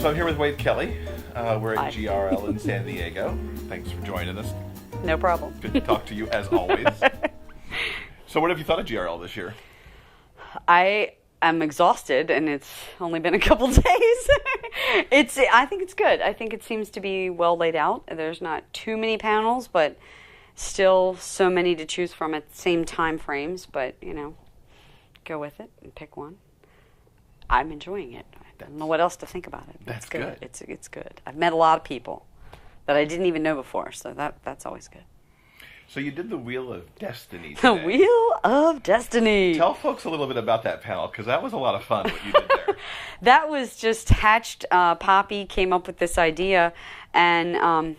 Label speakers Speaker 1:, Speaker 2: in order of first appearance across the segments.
Speaker 1: So I'm here with Wade Kelly. We're
Speaker 2: Hi.
Speaker 1: at GRL in San Diego. Thanks for joining us.
Speaker 2: No problem.
Speaker 1: Good to talk to you as always. So what have you thought of GRL this year?
Speaker 2: I am exhausted, and it's only been a couple days. I think it's good. I think it seems to be well laid out. There's not too many panels, but still so many to choose from at the same time frames. But, go with it and pick one. I'm enjoying it. I don't know what else to think about it.
Speaker 1: That's
Speaker 2: it's good.
Speaker 1: good.
Speaker 2: It's good. I've met a lot of people that I didn't even know before, so that's always good.
Speaker 1: So you did the Wheel of Destiny
Speaker 2: The
Speaker 1: today.
Speaker 2: Wheel of Destiny.
Speaker 1: Tell folks a little bit about that panel, because that was a lot of fun what you did there.
Speaker 2: That was just hatched. Poppy came up with this idea, and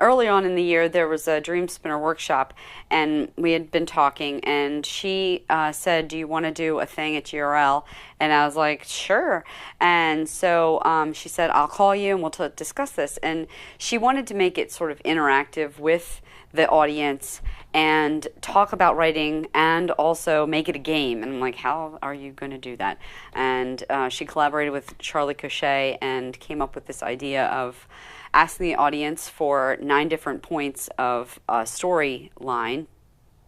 Speaker 2: early on in the year there was a Dream Spinner workshop, and we had been talking, and she said, do you want to do a thing at GRL? And I was like, sure. And so she said, I'll call you and we'll discuss this. And she wanted to make it sort of interactive with the audience and talk about writing and also make it a game. And I'm like, how are you going to do that? And she collaborated with Charlie Cochet and came up with this idea of asking the audience for 9 different points of a storyline,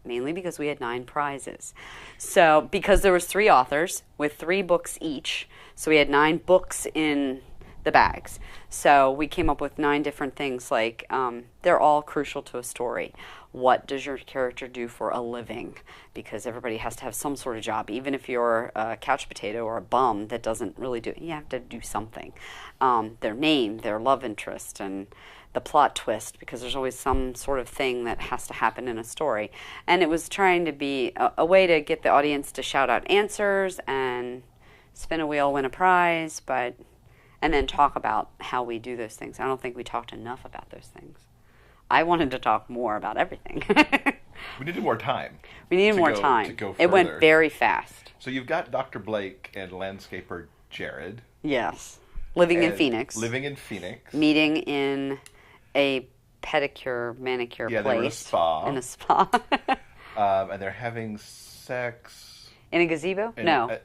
Speaker 2: mainly because we had 9 prizes. So because there was 3 authors with 3 books each, so we had 9 books in the bags. So we came up with 9 different things, like they're all crucial to a story. What does your character do for a living? Because everybody has to have some sort of job. Even if you're a couch potato or a bum that doesn't really do it, you have to do something. Their name, their love interest, and the plot twist, because there's always some sort of thing that has to happen in a story. And it was trying to be a way to get the audience to shout out answers and spin a wheel, win a prize, and then talk about how we do those things. I don't think we talked enough about those things. I wanted to talk more about everything.
Speaker 1: We needed more time.
Speaker 2: We needed more time.
Speaker 1: To go
Speaker 2: it went
Speaker 1: further.
Speaker 2: very fast.
Speaker 1: So you've got Dr. Blake and landscaper Jared.
Speaker 2: Yes. Living in Phoenix.
Speaker 1: Living in Phoenix.
Speaker 2: Meeting in a pedicure, manicure
Speaker 1: Yeah,
Speaker 2: place.
Speaker 1: they were in a spa.
Speaker 2: In a spa.
Speaker 1: And they're having sex.
Speaker 2: In a gazebo? No.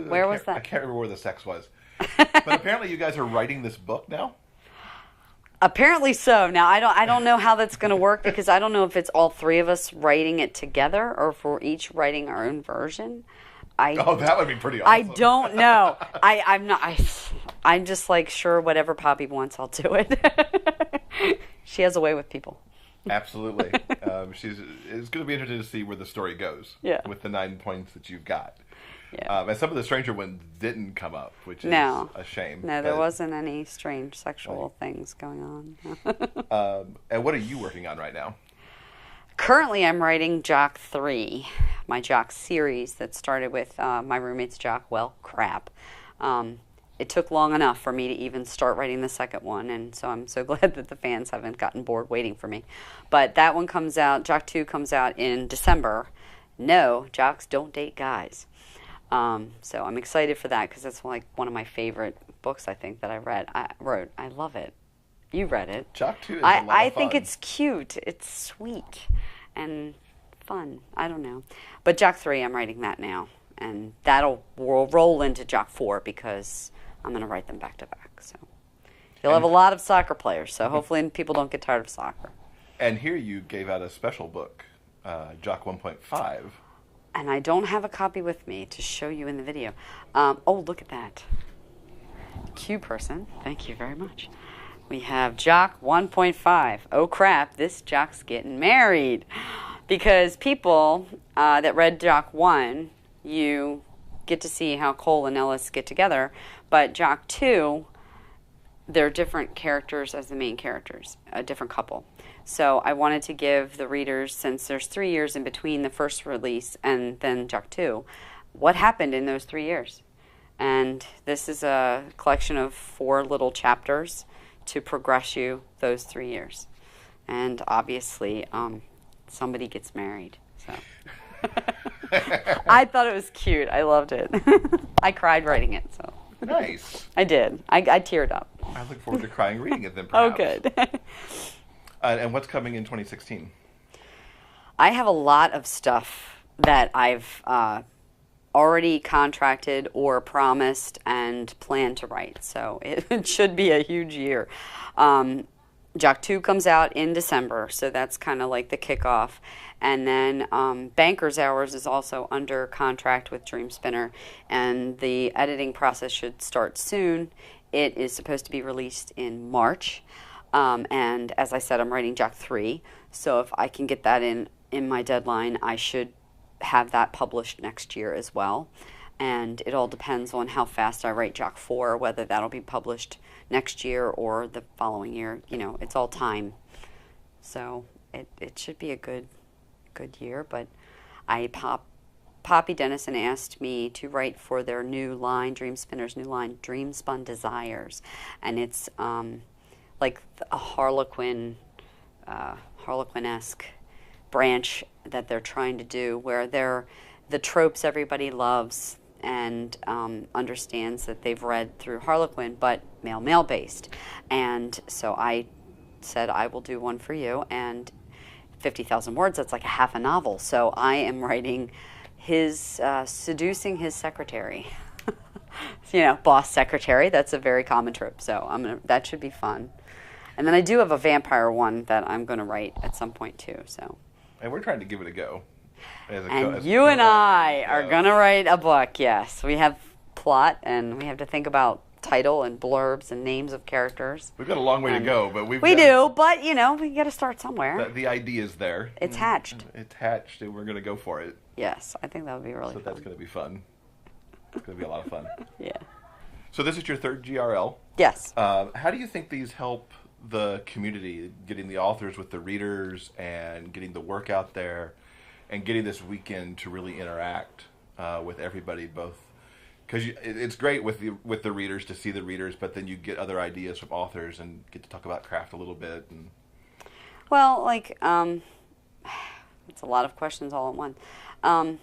Speaker 2: Where was that?
Speaker 1: I can't remember where the sex was. But apparently you guys are writing this book now?
Speaker 2: Apparently so. Now, I don't know how that's going to work, because I don't know if it's all 3 of us writing it together or if we're each writing our own version.
Speaker 1: Oh, that would be pretty awesome.
Speaker 2: I don't know. I'm not. I'm just like, sure, whatever Poppy wants, I'll do it. She has a way with people.
Speaker 1: Absolutely. It's going to be interesting to see where the story goes.
Speaker 2: Yeah.
Speaker 1: With the 9 points that you've got.
Speaker 2: Yeah.
Speaker 1: And some of the stranger ones didn't come up, which is a shame.
Speaker 2: No, there wasn't any strange sexual things going on.
Speaker 1: And what are you working on right now?
Speaker 2: Currently, I'm writing Jock 3, my Jock series that started with my roommate's Jock, well, crap. It took long enough for me to even start writing the second one, and so I'm so glad that the fans haven't gotten bored waiting for me. But that one comes out, Jock 2 comes out in December. No, Jocks Don't Date Guys. So I'm excited for that, because that's like one of my favorite books, I think, that I wrote. I love it. You read it.
Speaker 1: Jock 2 is a lot of fun.
Speaker 2: I think it's cute. It's sweet and fun. I don't know. But Jock 3, I'm writing that now. And will roll into Jock 4, because I'm going to write them back to back. So you'll have a lot of soccer players. So hopefully people don't get tired of soccer.
Speaker 1: And here you gave out a special book, Jock 1.5.
Speaker 2: And I don't have a copy with me to show you in the video. Oh, look at that. Q person. Thank you very much. We have Jock 1.5. Oh, crap. This Jock's getting married. Because people that read Jock 1, you get to see how Cole and Ellis get together. But Jock 2, they're different characters as the main characters, a different couple. So I wanted to give the readers, since there's 3 years in between the first release and then Jock 2, what happened in those 3 years. And this is a collection of 4 little chapters to progress you those 3 years. And obviously, somebody gets married. So I thought it was cute. I loved it. I cried writing it. So
Speaker 1: Nice.
Speaker 2: I did. I teared up.
Speaker 1: I look forward to crying reading it then,
Speaker 2: Oh,
Speaker 1: perhaps.
Speaker 2: good.
Speaker 1: And what's coming in 2016?
Speaker 2: I have a lot of stuff that I've already contracted or promised and plan to write. So it should be a huge year. Jock 2 comes out in December, so that's kind of like the kickoff. And then Banker's Hours is also under contract with Dream Spinner, and the editing process should start soon. It is supposed to be released in March. And as I said, I'm writing Jock 3, so if I can get that in my deadline, I should have that published next year as well. And it all depends on how fast I write Jock 4, whether that'll be published next year or the following year. You know, it's all time. So it should be a good year. But Poppy Dennison asked me to write for their new line, Dream Spinner's new line, Dream Spun Desires. And it's like a Harlequin-esque branch that they're trying to do, where they're the tropes everybody loves and understands that they've read through Harlequin, but male based. And so I said, I will do one for you, and 50,000 words, that's like a half a novel. So I am writing his seducing his secretary. You know, boss secretary, that's a very common trope. So that should be fun. And then I do have a vampire one that I'm going to write at some point too. So.
Speaker 1: And we're trying to give it a go.
Speaker 2: You and I are going to write a book, yes. We have plot, and we have to think about title and blurbs and names of characters.
Speaker 1: We've got a long way to go, but we
Speaker 2: do, but, you know, we got to start somewhere.
Speaker 1: The idea is there.
Speaker 2: It's hatched.
Speaker 1: It's hatched, and we're going to go for it.
Speaker 2: Yes, I think that would be really fun.
Speaker 1: So that's going to be fun. It's going to be a lot of fun.
Speaker 2: Yeah.
Speaker 1: So this is your third GRL.
Speaker 2: Yes.
Speaker 1: How do you think these help the community, getting the authors with the readers and getting the work out there and getting this weekend to really interact with everybody, both because it's great with the readers to see the readers, but then you get other ideas from authors and get to talk about craft a little bit. And
Speaker 2: well, like it's a lot of questions all at once. I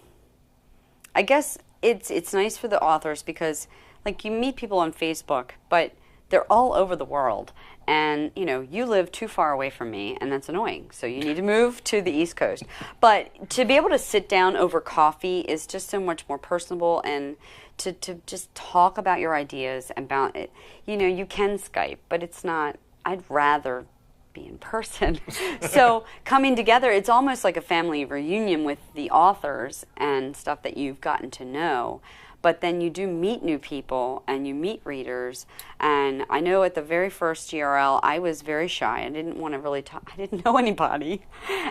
Speaker 2: guess it's nice for the authors because like you meet people on Facebook, but they're all over the world. And, you know, you live too far away from me, and that's annoying. So you need to move to the East Coast. But to be able to sit down over coffee is just so much more personable, and to just talk about your ideas about it. You know, you can Skype, but it's not, I'd rather be in person. So coming together, it's almost like a family reunion with the authors and stuff that you've gotten to know. But then you do meet new people and you meet readers. And I know at the very first GRL, I was very shy. I didn't want to really talk. I didn't know anybody.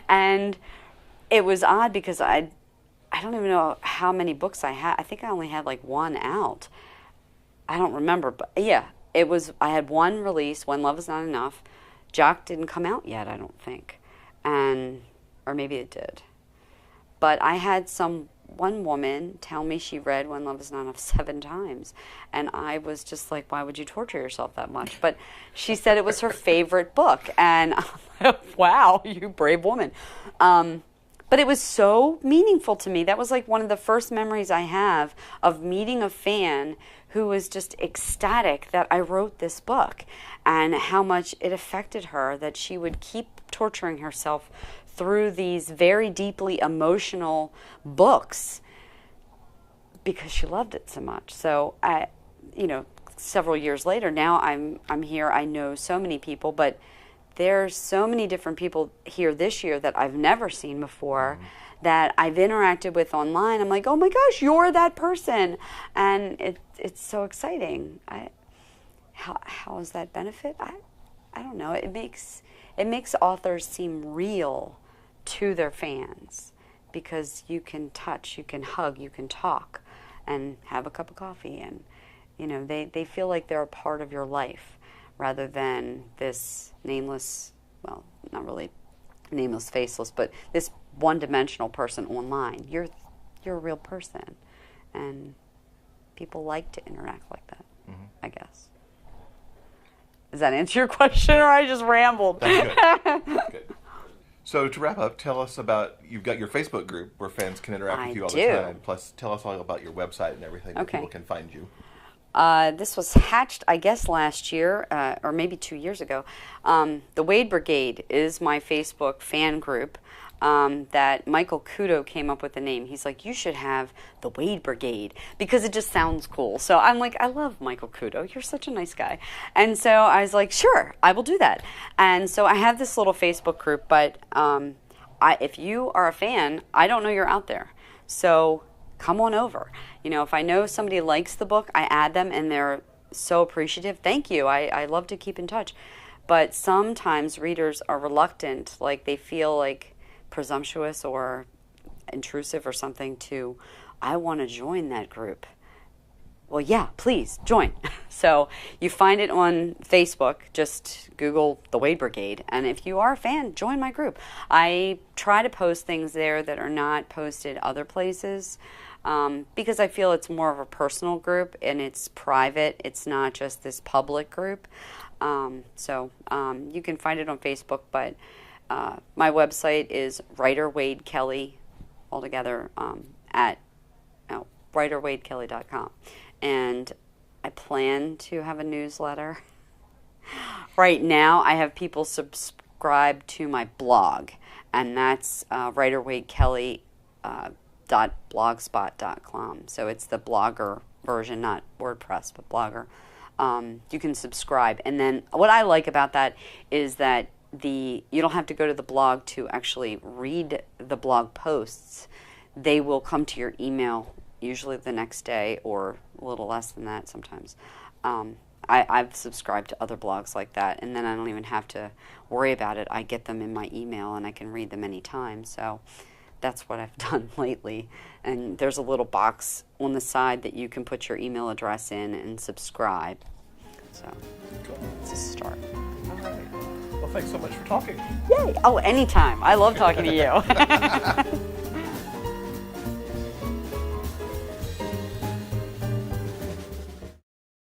Speaker 2: And it was odd because I don't even know how many books I had. I think I only had like one out. I don't remember. But yeah, I had one release, When Love Is Not Enough. Jock didn't come out yet, I don't think. Or maybe it did. But I had one woman tell me she read When Love Is Not Enough 7 times. And I was just like, why would you torture yourself that much? But she said it was her favorite book. And I'm like, wow, you brave woman. But it was so meaningful to me. That was like one of the first memories I have of meeting a fan who was just ecstatic that I wrote this book and how much it affected her, that she would keep torturing herself through these very deeply emotional books because she loved it so much. So several years later, now I'm here. I know so many people, but there's so many different people here this year that I've never seen before that I've interacted with online. I'm like, oh my gosh, you're that person, and it's so exciting. How is that benefit? I don't know. It makes authors seem real to their fans because you can touch, you can hug, you can talk and have a cup of coffee, and they feel like they're a part of your life rather than this nameless, well, not really nameless, faceless, but this one-dimensional person online. You're a real person, and people like to interact like that, I guess. Does that answer your question, or I just rambled?
Speaker 1: That's good. Good. So to wrap up, tell us about, you've got your Facebook group where fans can interact with you all the time. Plus, tell us all about your website and everything where people can find you.
Speaker 2: This was hatched, I guess, last year, or maybe 2 years ago. The Wade Brigade is my Facebook fan group. that Michael Kudo came up with the name. He's like, you should have the Wade Brigade because it just sounds cool. So I'm like, I love Michael Kudo. You're such a nice guy. And so I was like, sure, I will do that. And so I have this little Facebook group, but if you are a fan, I don't know you're out there. So come on over. You know, if I know somebody likes the book, I add them and they're so appreciative. Thank you. I love to keep in touch. But sometimes readers are reluctant, like they feel like presumptuous or intrusive or something to, I want to join that group. Well, yeah, please join. So you find it on Facebook. Just Google the Wade Brigade. And if you are a fan, join my group. I try to post things there that are not posted other places because I feel it's more of a personal group and it's private. It's not just this public group. So you can find it on Facebook, but my website is writer Wade Kelly altogether at writerwadekelly.com. And I plan to have a newsletter. Right now, I have people subscribe to my blog, and that's writerwadekelly.blogspot.com. So it's the blogger version, not WordPress, but blogger. You can subscribe. And then what I like about that is that you don't have to go to the blog to actually read the blog posts. They will come to your email usually the next day or a little less than that sometimes. I've subscribed to other blogs like that, and then I don't even have to worry about it. I get them in my email, and I can read them anytime. So that's what I've done lately. And there's a little box on the side that you can put your email address in and subscribe. So it's a start.
Speaker 1: All right. Well, thanks so much for talking.
Speaker 2: Yay! Oh, anytime. I love talking to you.